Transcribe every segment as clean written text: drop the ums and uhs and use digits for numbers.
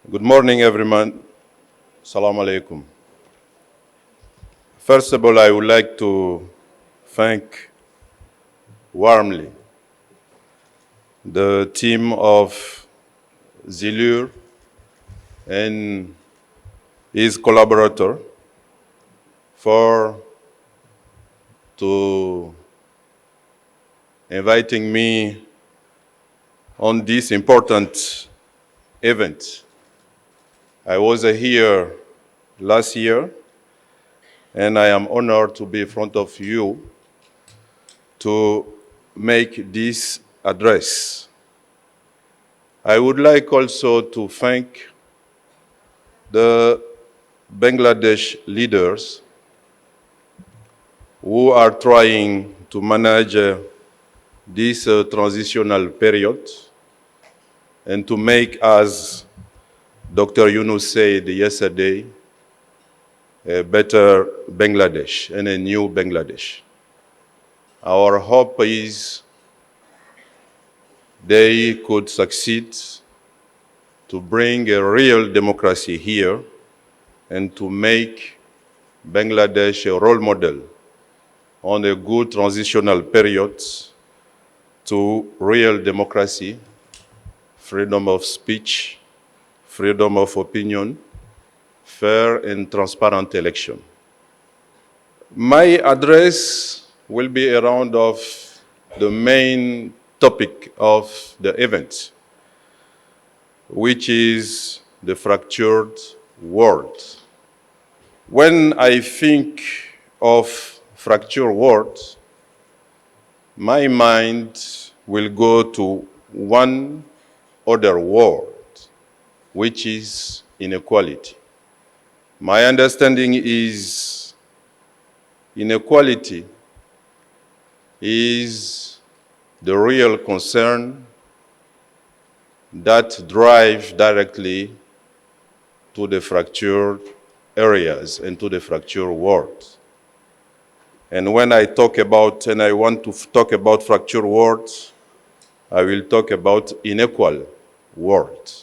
Good morning, everyone. Assalamu alaikum. First of all, I would like to thank warmly the team of Zilur and his collaborator for inviting me on this important event. I was here last year, and I am honored to be in front of you to make this address. I would like also to thank the Bangladesh leaders who are trying to manage this transitional period and to make, as Dr. Yunus said yesterday, a better Bangladesh and a new Bangladesh. Our hope is they could succeed to bring a real democracy here and to make Bangladesh a role model on a good transitional period to real democracy, freedom of speech, freedom of opinion, fair and transparent election. My address will be around of the main topic of the event, which is the fractured world. When I think of fractured world, my mind will go to one other world, which is inequality. My understanding is inequality is the real concern that drive directly to the fractured areas and to the fractured world. And when I talk about, and I want to talk about fractured worlds, I will talk about unequal world.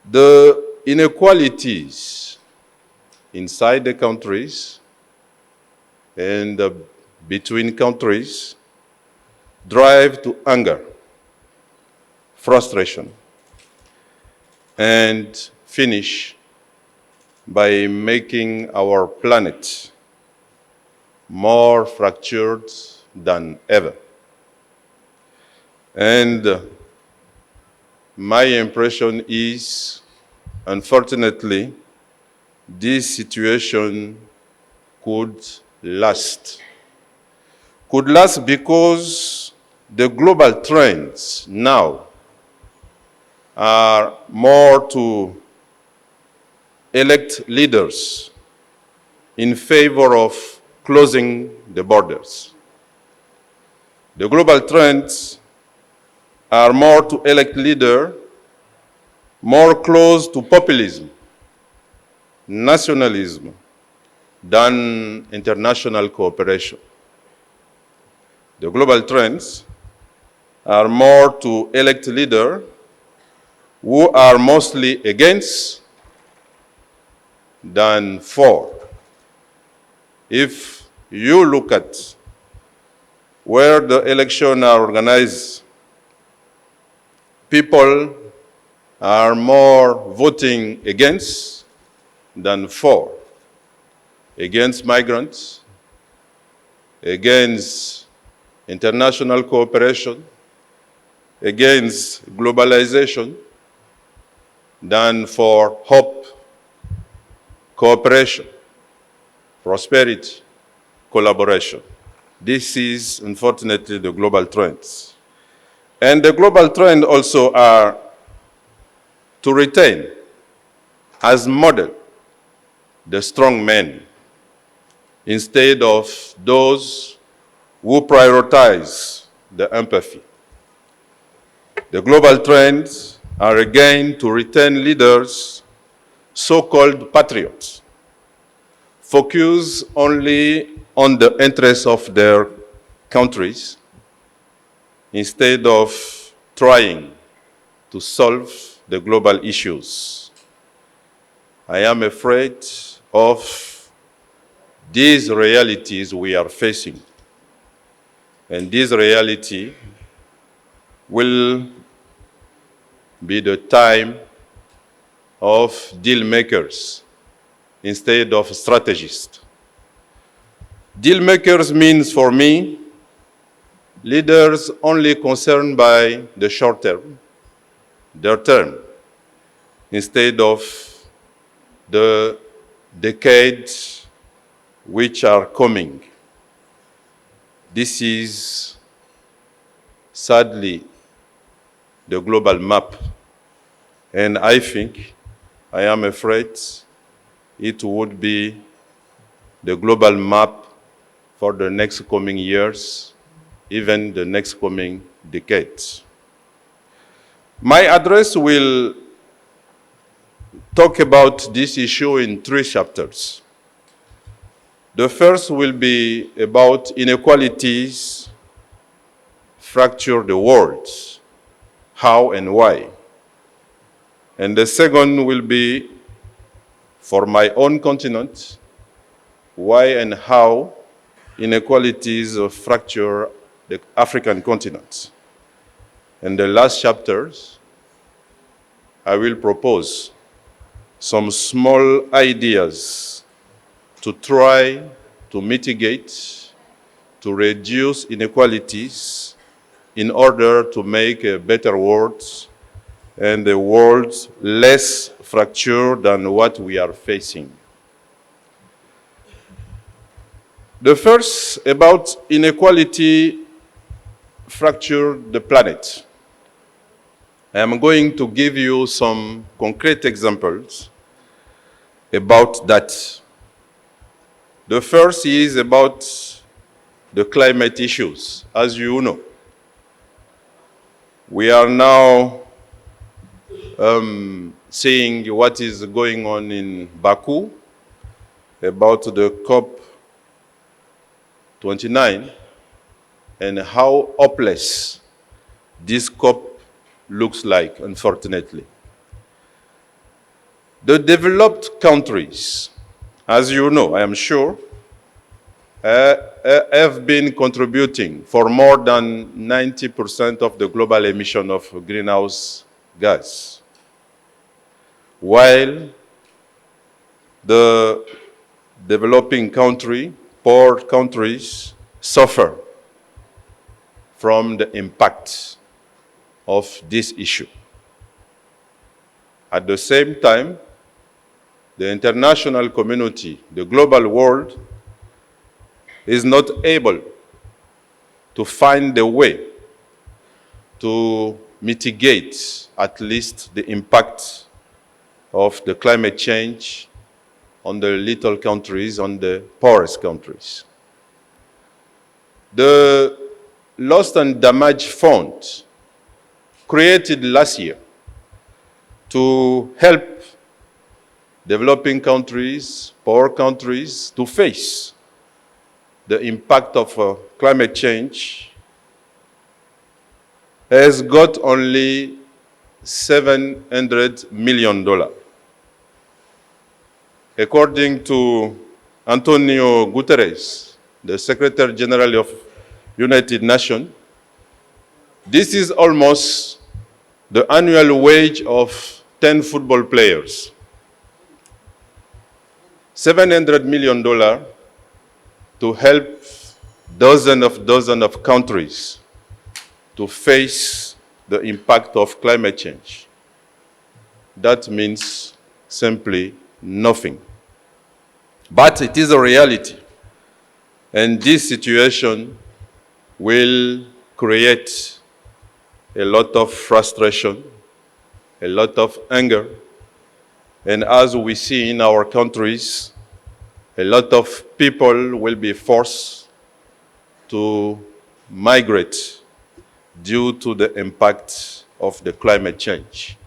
The inequalities inside the countries and between countries drive to anger, frustration, and finish by making our planet more fractured than ever. And my impression is, unfortunately, this situation could last. Could last because the global trends now are more to elect leaders in favor of closing the borders. The global trends are more to elect leaders more close to populism, nationalism, than international cooperation. The global trends are more to elect leaders who are mostly against than for. If you look at where the elections are organized, people are more voting against than for. Against migrants, against international cooperation, against globalization, than for hope, cooperation, prosperity, collaboration. This is, unfortunately, the global trends. And the global trend also are to retain as model the strong men instead of those who prioritize the empathy. The global trends are again to retain leaders, so-called patriots, focus only on the interests of their countries instead of trying to solve the global issues. I am afraid of these realities we are facing. And this reality will be the time of deal makers instead of strategists. Deal makers means for me leaders only concerned by the short term, their term, instead of the decades which are coming. This is sadly the global map. And I think, I am afraid, it would be the global map for the next coming years, even the next coming decades. My address will talk about this issue in 3 chapters. The first will be about inequalities fracture the world, how and why. And the second will be for my own continent, why and how inequalities fracture the African continent. And the last chapters, I will propose some small ideas to try to mitigate, to reduce inequalities in order to make a better world and a world less fractured than what we are facing. The first about inequality fracture the planet. I am going to give you some concrete examples about that. The first is about the climate issues. As you know, we are now seeing what is going on in Baku about the COP29 and how hopeless this COP looks like, unfortunately. The developed countries, as you know, I am sure, have been contributing for more than 90% of the global emission of greenhouse gas, while the developing country, poor countries, suffer from the impact of this issue. At the same time, the international community, the global world, is not able to find a way to mitigate at least the impact of the climate change on the little countries, on the poorest countries. The Lost and Damaged Fund, created last year to help developing countries, poor countries, to face the impact of climate change, has got only $700 million. According to Antonio Guterres, the Secretary General of United Nations, this is almost the annual wage of 10 football players. $700 million to help dozens of countries to face the impact of climate change. That means simply nothing. But it is a reality. And this situation will create a lot of frustration, a lot of anger. And as we see in our countries, a lot of people will be forced to migrate due to the impact of the climate change.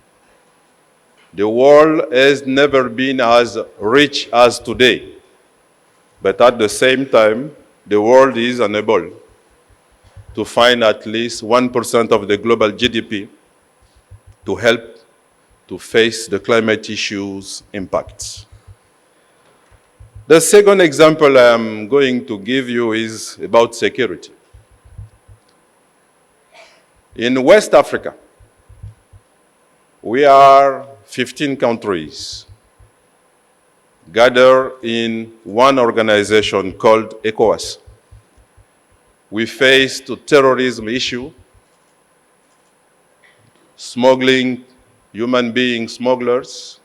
The world has never been as rich as today, but at the same time, the world is unable to find at least 1% of the global GDP to help to face the climate issues impacts. The second example I'm going to give you is about security. In West Africa, we are 15 countries gathered in one organization called ECOWAS. We face the terrorism issue, smuggling, human being smugglers,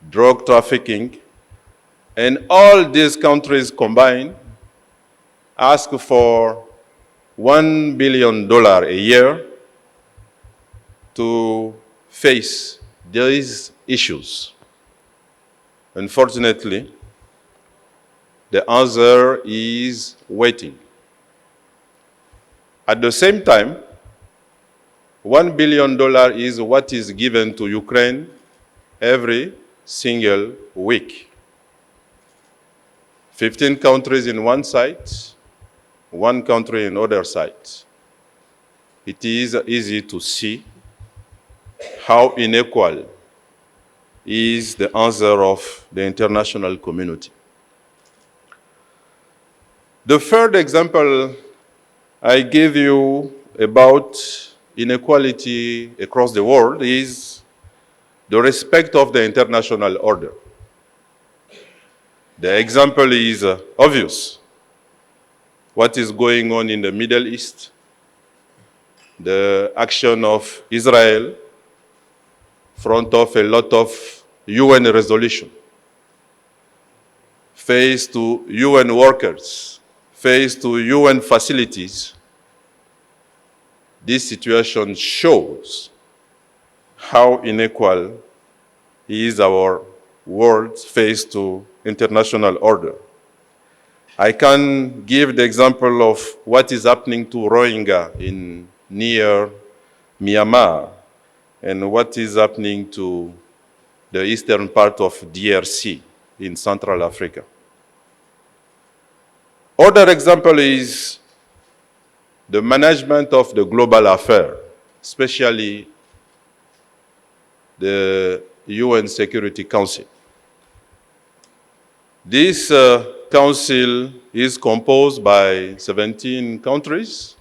drug trafficking, and all these countries combined ask for $1 billion a year to face these issues. Unfortunately, the answer is waiting. At the same time, $1 billion is what is given to Ukraine every single week. 15 countries in one site, one country in other site. It is easy to see how unequal is the answer of the international community. The third example I give you about inequality across the world is the respect of the international order. The example is obvious. What is going on in the Middle East, the action of Israel, front of a lot of UN resolution, face to UN workers, face to UN facilities. This situation shows how unequal is our world faced to international order. I can give the example of what is happening to Rohingya in near Myanmar and what is happening to the eastern part of DRC in Central Africa. Other example is the management of the global affair, especially the UN Security Council. This council is composed by 17 countries.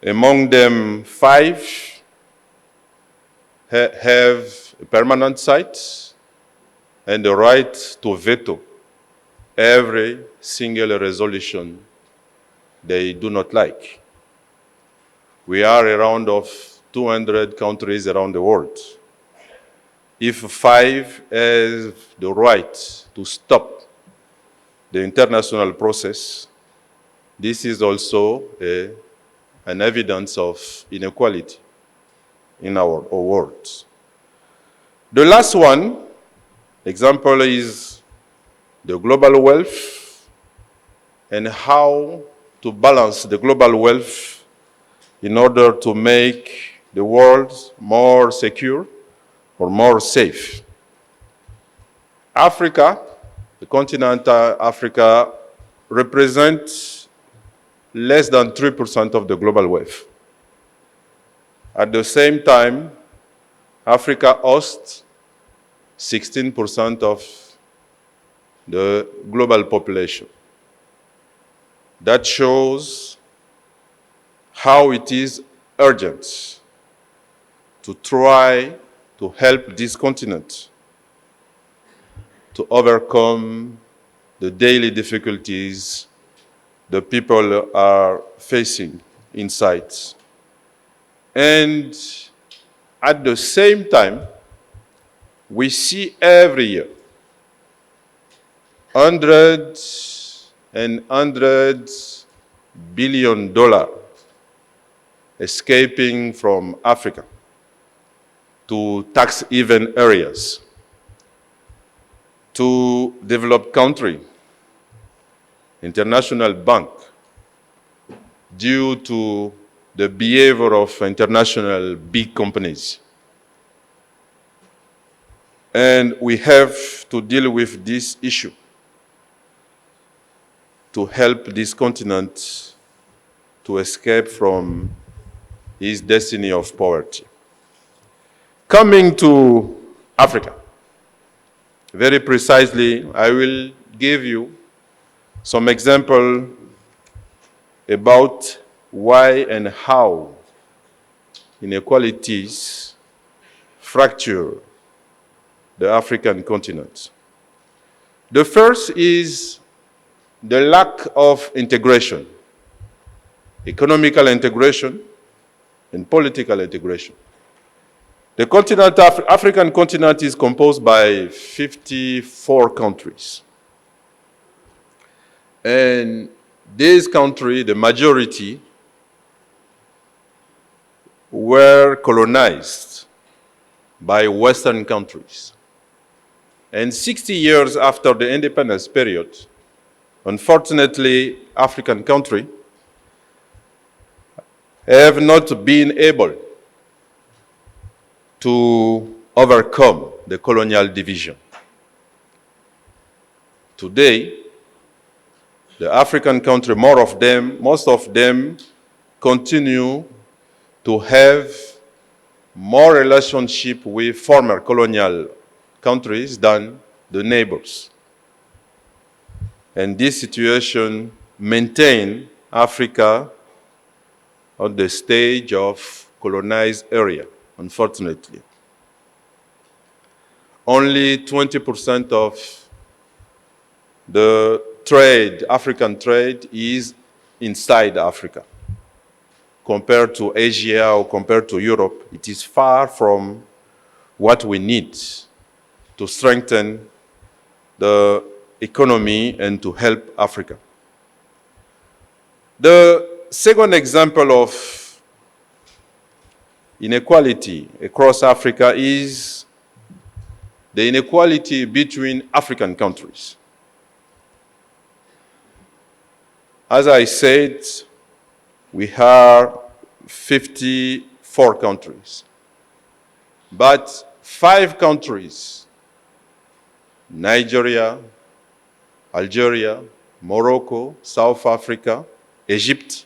Among them, 5 have a permanent site and the right to veto every single resolution they do not like. We are around of 200 countries around the world. If 5 have the right to stop the international process, this is also an evidence of inequality in our world. The last one example is the global wealth and how to balance the global wealth in order to make the world more secure or more safe. Africa, the continent Africa, represents less than 3% of the global wealth. At the same time, Africa hosts 16% of the global population. That shows how it is urgent to try to help this continent to overcome the daily difficulties the people are facing inside. And at the same time, we see every year hundreds and hundreds $billion escaping from Africa to tax-haven areas, to developed country, international bank, due to the behavior of international big companies. And we have to deal with this issue to help this continent to escape from his destiny of poverty. Coming to Africa, very precisely, I will give you some example about why and how inequalities fracture the African continent. The first is the lack of integration, economical integration and political integration. The African continent is composed by 54 countries. And this country, the majority, were colonized by Western countries. And 60 years after the independence period, unfortunately, African countries have not been able to overcome the colonial division. Today, the African countries, most of them continue to have more relationship with former colonial countries than the neighbors. And this situation maintains Africa on the stage of colonized area, unfortunately. Only 20% of the trade, African trade, is inside Africa. Compared to Asia or compared to Europe, it is far from what we need to strengthen the economy and to help Africa. The second example of inequality across Africa is the inequality between African countries. As I said, we are 54 countries, but 5 countries, Nigeria, Algeria, Morocco, South Africa, Egypt,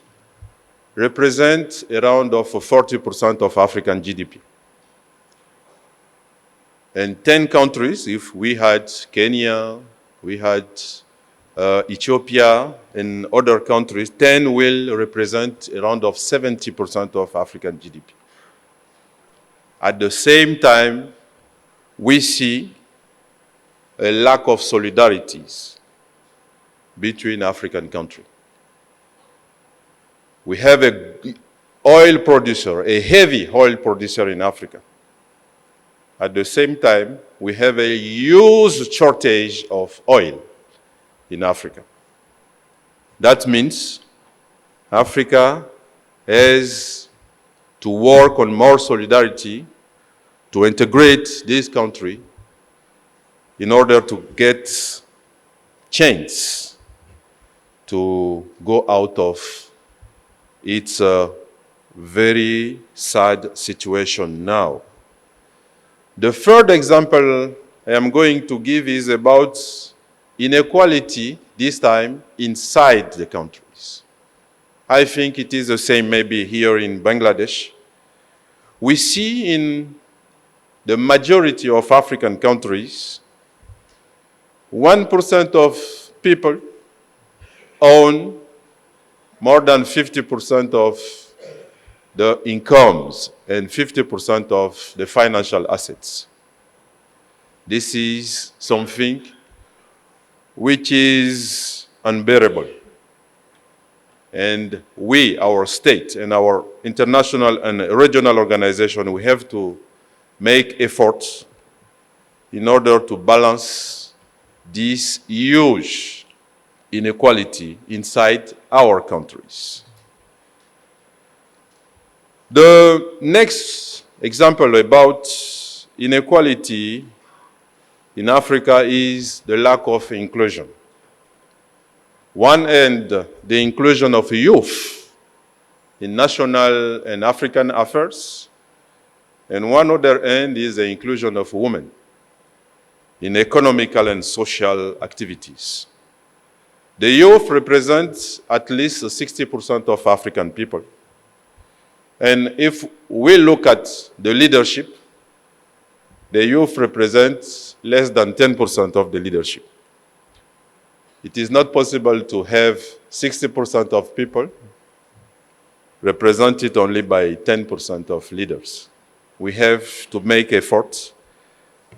represent around 40% of African GDP. And 10 countries, if we had Kenya, we had Ethiopia and other countries, 10 will represent around 70% of African GDP. At the same time, we see a lack of solidarities between African countries. We have an oil producer, a heavy oil producer in Africa. At the same time, we have a huge shortage of oil in Africa. That means Africa has to work on more solidarity to integrate this country in order to get chance to go out of its very sad situation now. The third example I am going to give is about inequality, this time inside the countries. I think it is the same maybe here in Bangladesh. We see in the majority of African countries, 1% of people own more than 50% of the incomes and 50% of the financial assets. This is something which is unbearable. And we, our state and our international and regional organization, we have to make efforts in order to balance this huge inequality inside our countries. The next example about inequality in Africa is the lack of inclusion. One end, the inclusion of youth in national and African affairs, and one other end is the inclusion of women in economical and social activities. The youth represents at least 60% of African people. And if we look at the leadership, the youth represents less than 10% of the leadership. It is not possible to have 60% of people represented only by 10% of leaders. We have to make efforts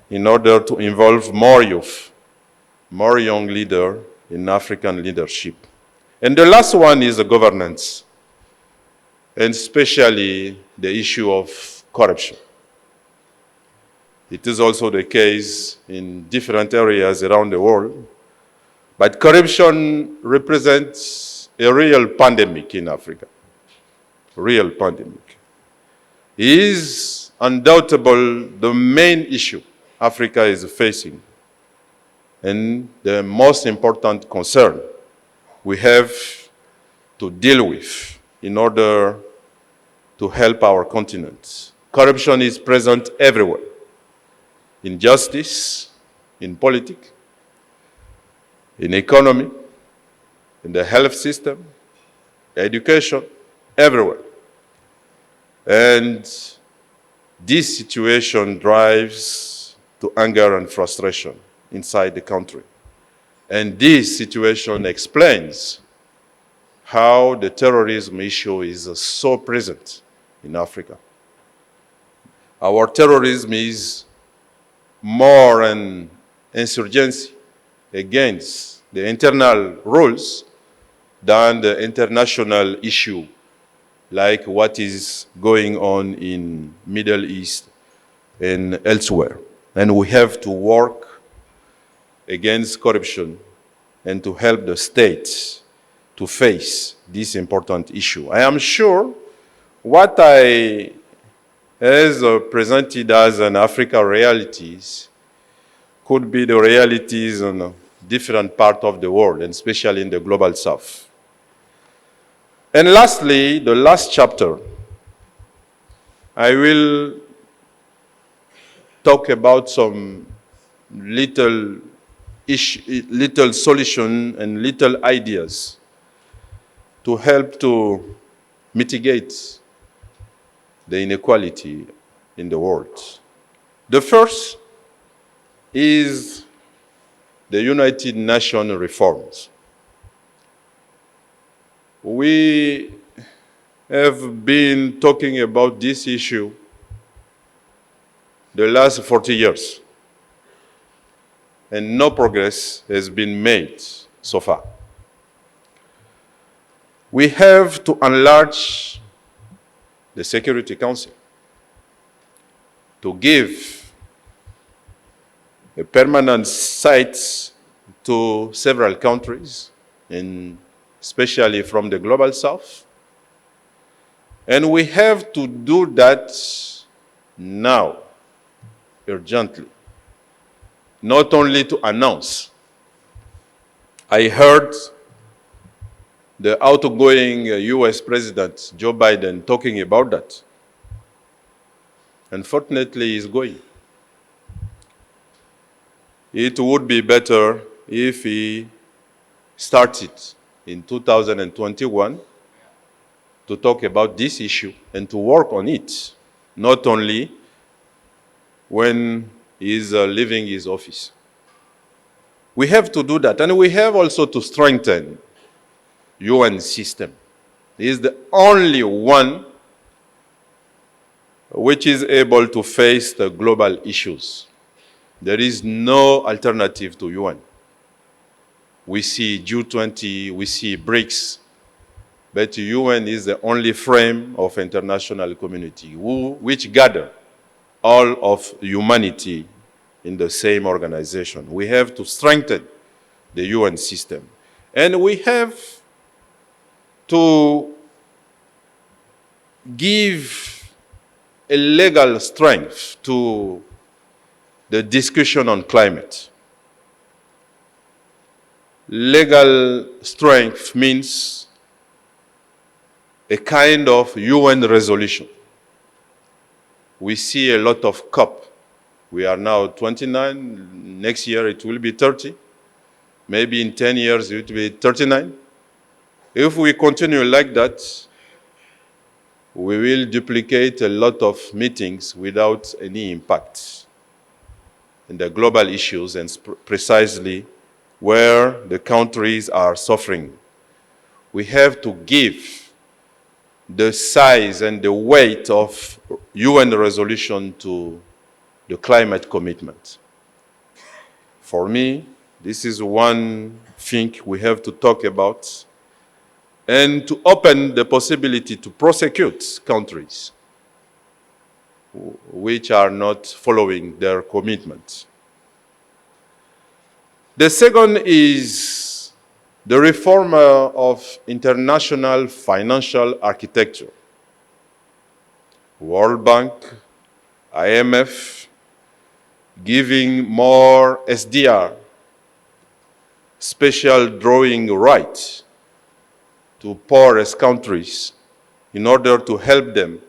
in order to involve more youth, more young leaders in African leadership. And the last one is the governance, and especially the issue of corruption. It is also the case in different areas around the world, but corruption represents a real pandemic in Africa, real pandemic. It is undoubtedly the main issue Africa is facing and the most important concern we have to deal with in order to help our continent. Corruption is present everywhere, in justice, in politics, in economy, in the health system, education, everywhere. And this situation drives to anger and frustration inside the country. And this situation explains how the terrorism issue is so present in Africa. Our terrorism is more an insurgency against the internal rules than the international issue, like what is going on in Middle East and elsewhere. And we have to work against corruption and to help the states to face this important issue. I am sure what I has presented as an Africa realities could be the realities in different parts of the world, and especially in the global south. And lastly, the last chapter, I will talk about some little solution and little ideas to help to mitigate the inequality in the world. The first is the United Nations reforms. We have been talking about this issue the last 40 years, and no progress has been made so far. We have to enlarge the Security Council to give a permanent site to several countries, and especially from the global south. And we have to do that now, urgently, not only to announce. I heard the outgoing US President, Joe Biden, talking about that. Unfortunately, he's going. It would be better if he started in 2021 to talk about this issue and to work on it, not only when he's leaving his office. We have to do that, and we have also to strengthen UN system. It is the only one which is able to face the global issues. There is no alternative to UN. We see G20, we see BRICS, but UN is the only frame of international community which gather all of humanity in the same organization. We have to strengthen the UN system. And we have to give a legal strength to the discussion on climate. Legal strength means a kind of UN resolution. We see a lot of COP. We are now 29, next year it will be 30. Maybe in 10 years it will be 39. If we continue like that, we will duplicate a lot of meetings without any impact in the global issues and precisely where the countries are suffering. We have to give the size and the weight of UN resolution to the climate commitment. For me, this is one thing we have to talk about and to open the possibility to prosecute countries which are not following their commitment. The second is the reform of international financial architecture. World Bank, IMF, giving more SDR, special drawing rights to poorest countries in order to help them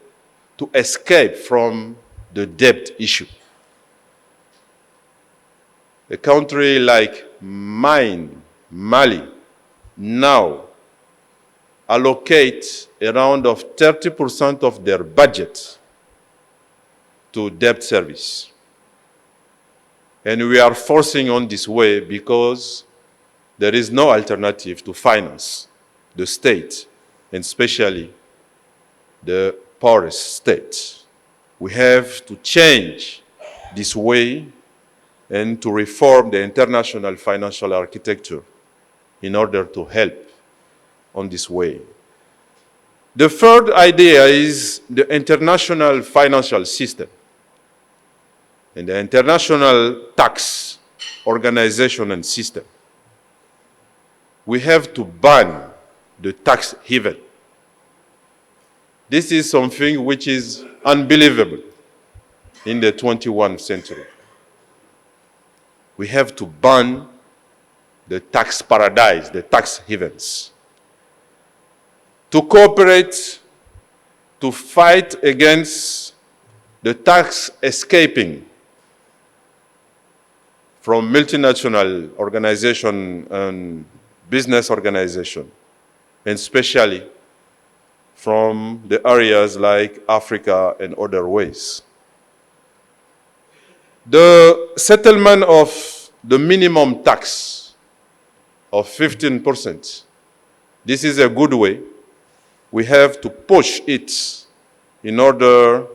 to escape from the debt issue. A country like mine, Mali, now allocate around of 30% of their budget to debt service. And we are forcing on this way because there is no alternative to finance the state, and especially the poorest state. We have to change this way and to reform the international financial architecture in order to help on this way. The third idea is the international financial system and the international tax organization and system. We have to ban the tax haven. This is something which is unbelievable in the 21st century. We have to ban the tax paradise, the tax havens. To cooperate, to fight against the tax escaping from multinational organization and business organization, and especially from the areas like Africa and other ways. The settlement of the minimum tax of 15%, this is a good way. We have to push it in order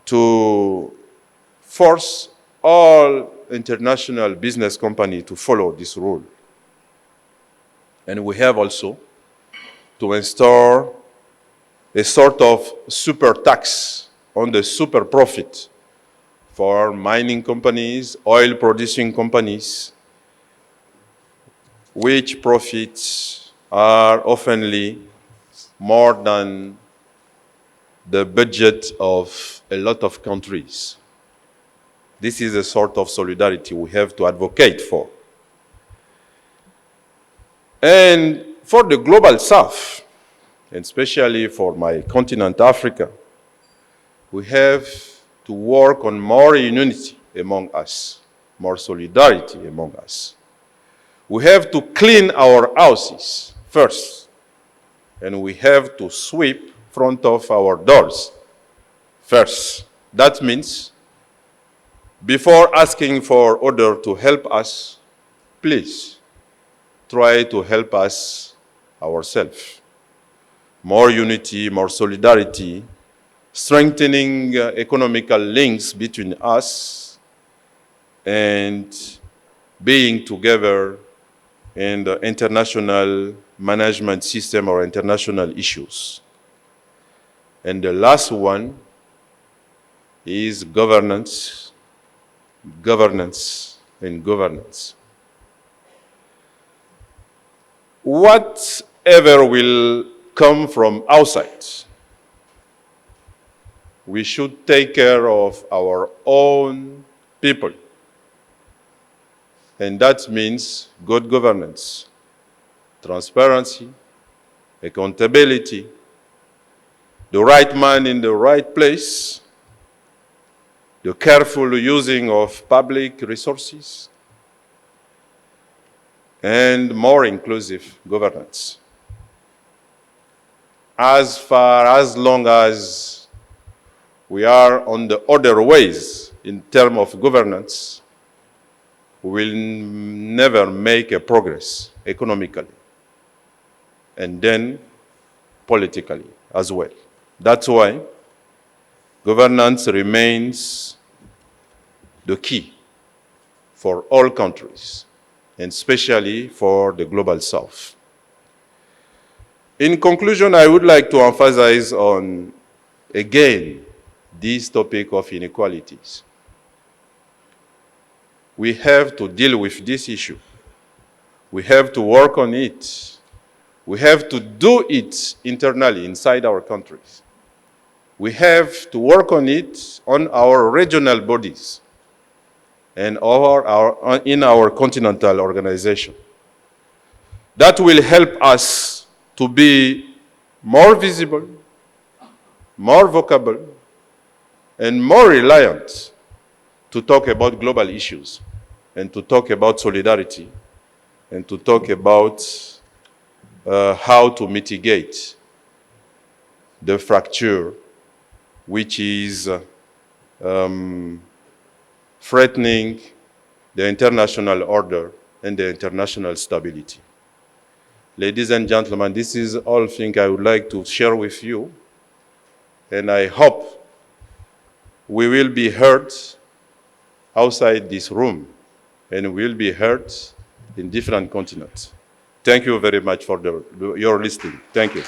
to force all international business companies to follow this rule. And we have also to install a sort of super tax on the super profit for mining companies, oil producing companies, which profits are oftenly more than the budget of a lot of countries. This is a sort of solidarity we have to advocate for. And for the global south, and especially for my continent, Africa, we have to work on more unity among us, more solidarity among us. We have to clean our houses first, and we have to sweep front of our doors first. That means before asking for others to help us, please try to help us ourselves. More unity, more solidarity, strengthening economical links between us and being together in the international management system or international issues. And the last one is governance, governance, and governance. Whatever will come from outside, we should take care of our own people. And that means good governance, transparency, accountability, the right man in the right place, the careful using of public resources, and more inclusive governance. as long as we are on the other ways in terms of governance, we will never make a progress economically and then politically as well. That's why governance remains the key for all countries, and especially for the Global South. In conclusion, I would like to emphasize on, again, this topic of inequalities. We have to deal with this issue. We have to work on it. We have to do it internally inside our countries. We have to work on it on our regional bodies and in our continental organization. That will help us to be more visible, more vocable, and more reliant to talk about global issues and to talk about solidarity and to talk about how to mitigate the fracture which is threatening the international order and the international stability. Ladies and gentlemen, this is all things I would like to share with you, and I hope we will be heard outside this room and will be heard in different continents. Thank you very much for your listening. Thank you.